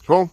Cool.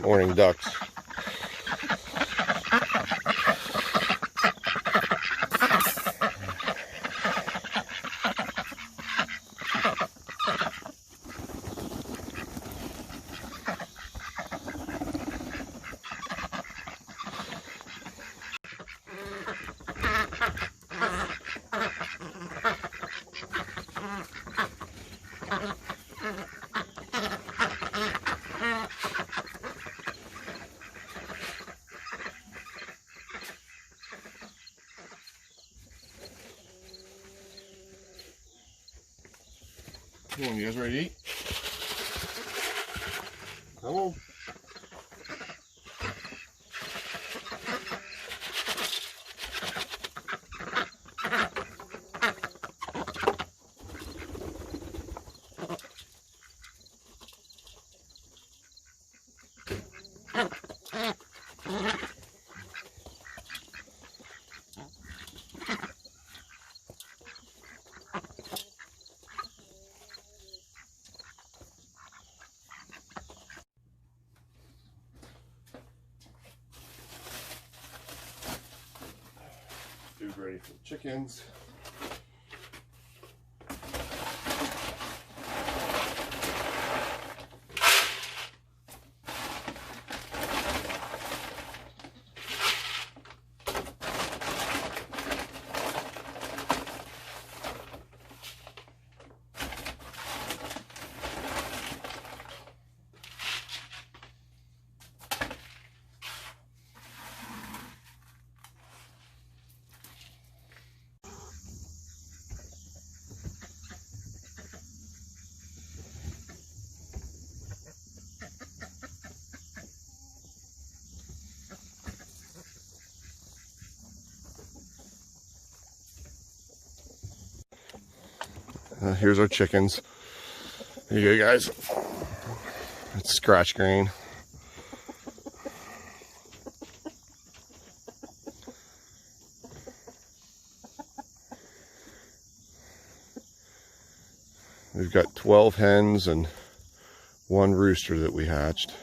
Morning ducks. Come on, you guys ready to eat? Come on. Food ready for the chickens. Here's our chickens. Here you go, guys. It's scratch green. We've got 12 hens and 1 rooster that we hatched.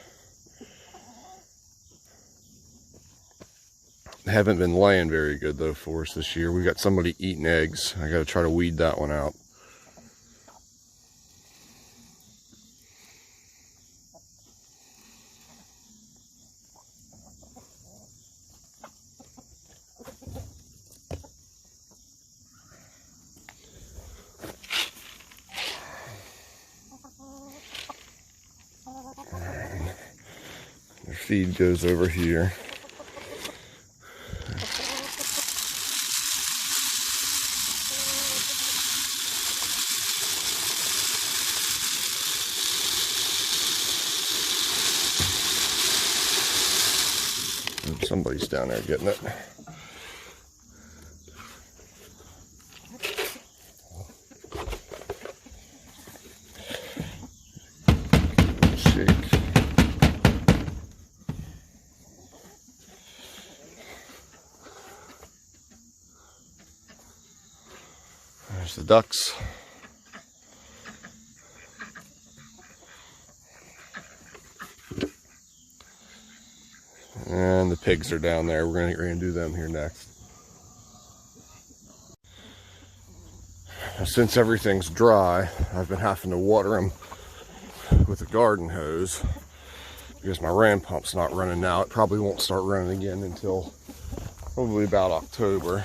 They haven't been laying very good though for us this year. We've got somebody eating eggs. I gotta try to weed that one out. Their feed goes over here. Somebody's down there getting it. Shake. There's the ducks. And the pigs are down there. We're gonna do them here next. Since everything's dry, I've been having to water them with a garden hose because my ram pump's not running now. It probably won't start running again until probably about October.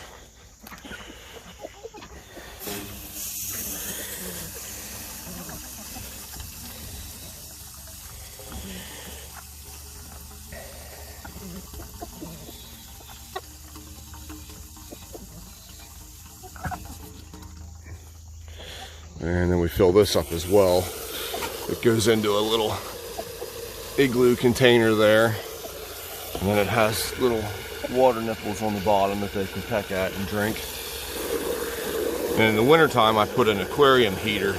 And then we fill this up as well. It goes into a little igloo container there. And then it has little water nipples on the bottom that they can peck at and drink. And in the wintertime, I put an aquarium heater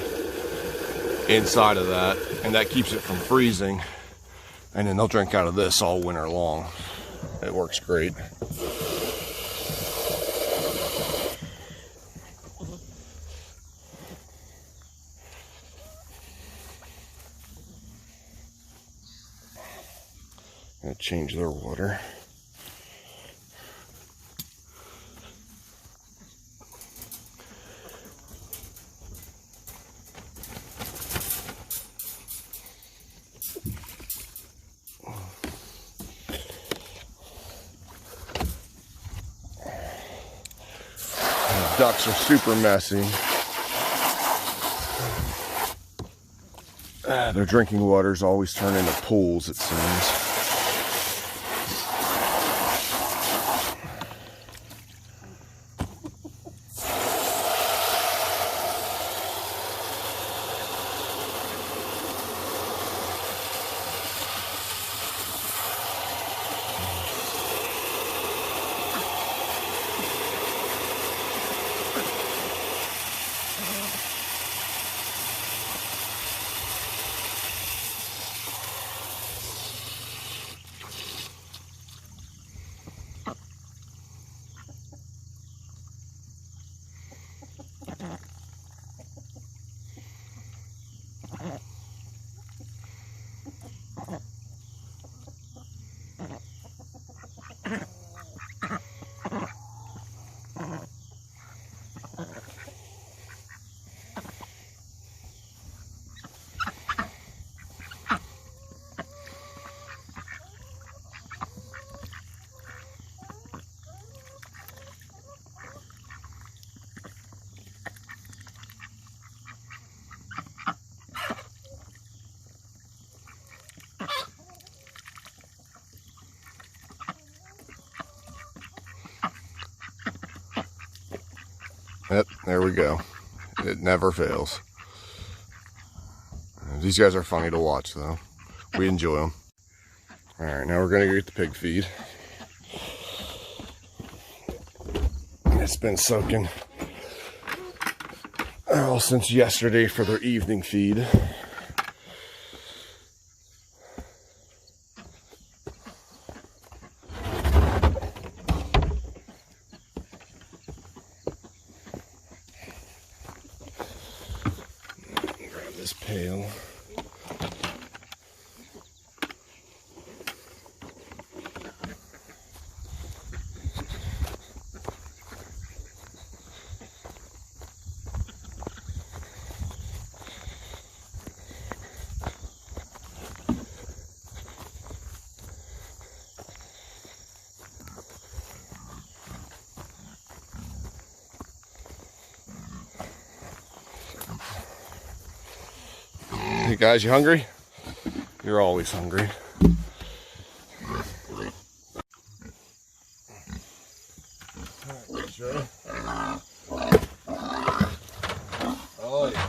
inside of that, and that keeps it from freezing. And then they'll drink out of this all winter long. It works great. Gonna change their water. Ducks are super messy. Their drinking waters always turn into pools, it seems. Yep, there we go. It never fails. These guys are funny to watch, though. We enjoy them. All right, now we're gonna get the pig feed. It's been soaking since yesterday for their evening feed. Grab this pail. Hey guys, you hungry? You're always hungry. Oh yeah.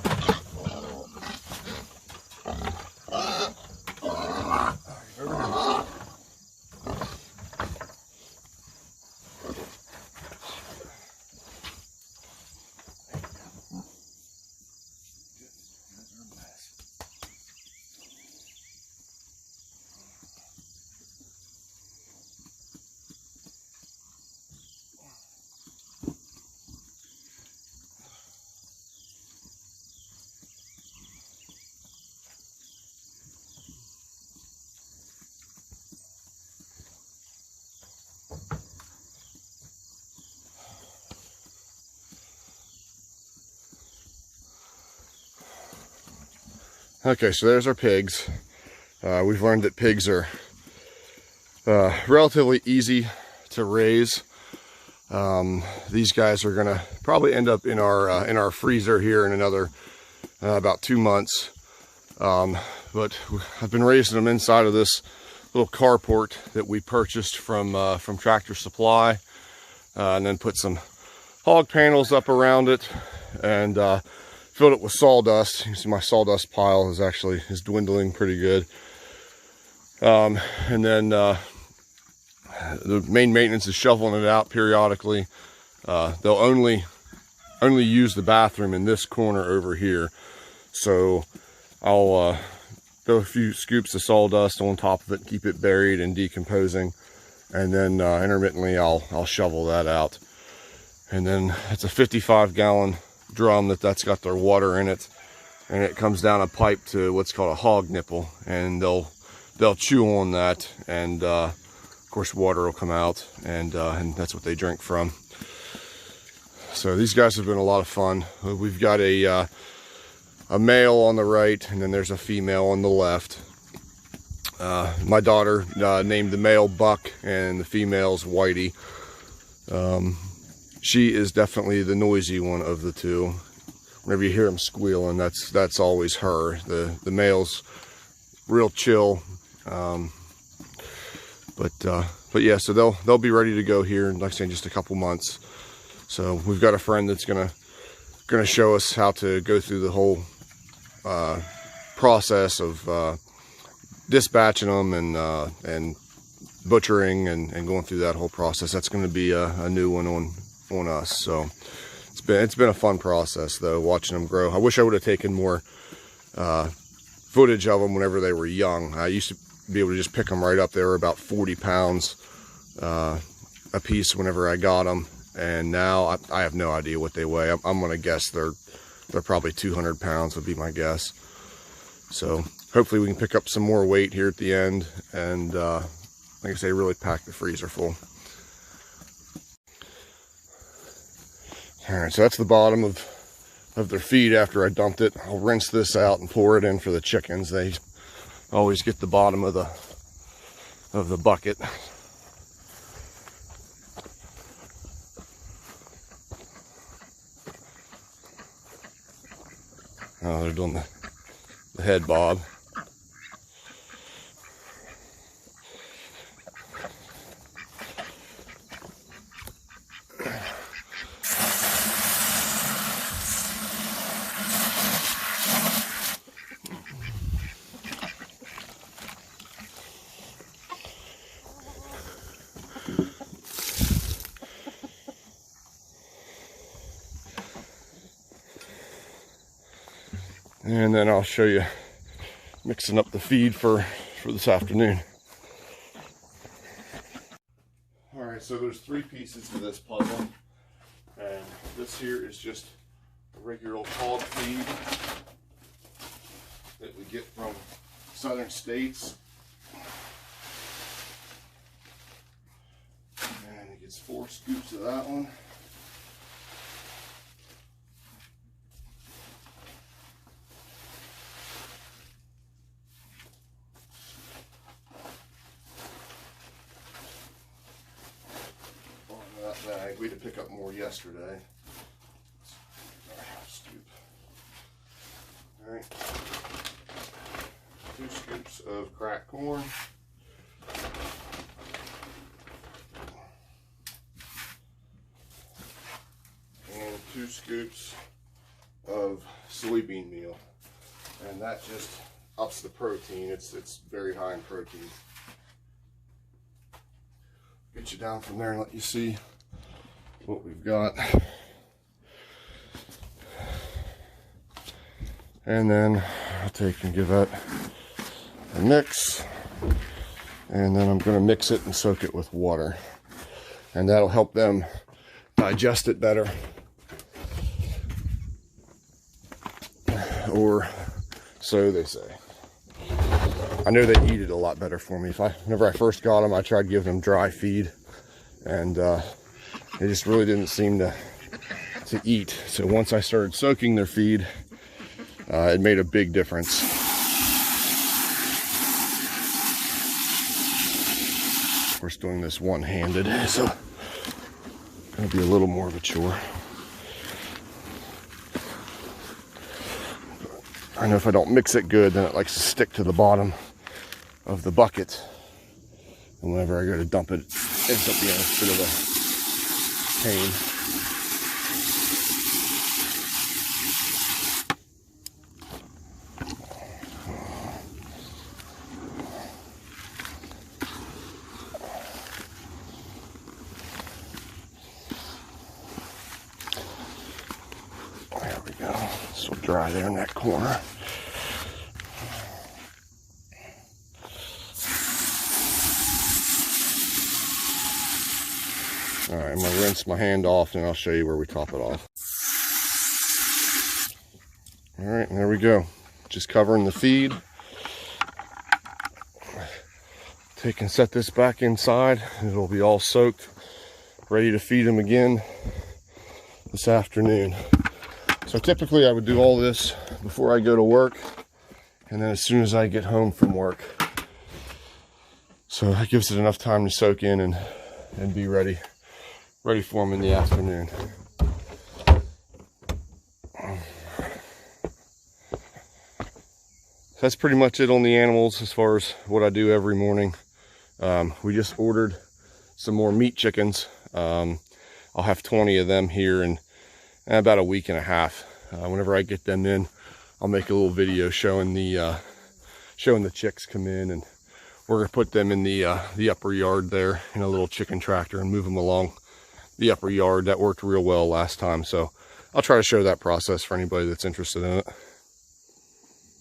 Okay, so there's our pigs. We've learned that pigs are relatively easy to raise. These guys are gonna probably end up in our freezer here in another about 2 months. But I've been raising them inside of this little carport that we purchased from Tractor Supply, and then put some hog panels up around it, and filled it with sawdust. You can see my sawdust pile is dwindling pretty good. And then The main maintenance is shoveling it out periodically. They'll only use the bathroom in this corner over here. So I'll throw a few scoops of sawdust on top of it and keep it buried and decomposing. And then intermittently I'll shovel that out. And then it's a 55-gallon drum that's got their water in it. And it comes down a pipe to what's called a hog nipple. And they'll chew on that. And of course water will come out. And that's what they drink from. So these guys have been a lot of fun. We've got a male on the right, and then there's a female on the left. My daughter named the male Buck, and the female's Whitey. She is definitely the noisy one of the two. Whenever you hear them squealing, that's always her. The male's real chill. But yeah, so they'll be ready to go here in, like I say, just a couple months. So we've got a friend that's gonna show us how to go through the whole process of dispatching them and butchering and going through that whole process. That's going to be a new one on us. So it's been a fun process though, watching them grow. I wish I would have taken more footage of them whenever they were young. I used to be able to just pick them right up. They were about 40 pounds a piece whenever I got them. And now I have no idea what they weigh. I'm gonna guess they're probably 200 pounds would be my guess. So hopefully we can pick up some more weight here at the end, and like I say, really pack the freezer full. All right, so that's the bottom of their feed after I dumped it. I'll rinse this out and pour it in for the chickens. They always get the bottom of the bucket. Oh, they're doing the head bob. And then I'll show you mixing up the feed for this afternoon. All right, so there's 3 pieces to this puzzle. And this here is just a regular old hog feed that we get from Southern States. And it gets 4 scoops of that one. Bag. We had to pick up more yesterday. Scoop. All right. 2 scoops of cracked corn. And 2 scoops of soybean meal. And that just ups the protein. It's very high in protein. Get you down from there and let you see what we've got. And then I'll take and give that a mix, and then I'm going to mix it and soak it with water, and that'll help them digest it better, or so they say. I know they eat it a lot better for me. Whenever I first got them, I tried giving them dry feed, and they just really didn't seem to eat. So once I started soaking their feed, it made a big difference. Of course, doing this one-handed, so it's gonna be a little more of a chore. I know if I don't mix it good, then it likes to stick to the bottom of the bucket. And whenever I go to dump it, it ends up being a bit of a pain. dry there in that corner. All right, I'm gonna rinse my hand off and I'll show you where we top it off. All right, there we go. Just covering the feed. Take and set this back inside. It'll be all soaked, ready to feed them again this afternoon. So typically I would do all this before I go to work, and then as soon as I get home from work. So that gives it enough time to soak in and be ready for them in the afternoon. That's pretty much it on the animals as far as what I do every morning. We just ordered some more meat chickens. I'll have 20 of them here in about a week and a half. Whenever I get them in, I'll make a little video showing the chicks come in, and we're gonna put them in the upper yard there in a little chicken tractor and move them along the upper yard. That worked real well last time, so I'll try to show that process for anybody that's interested in it.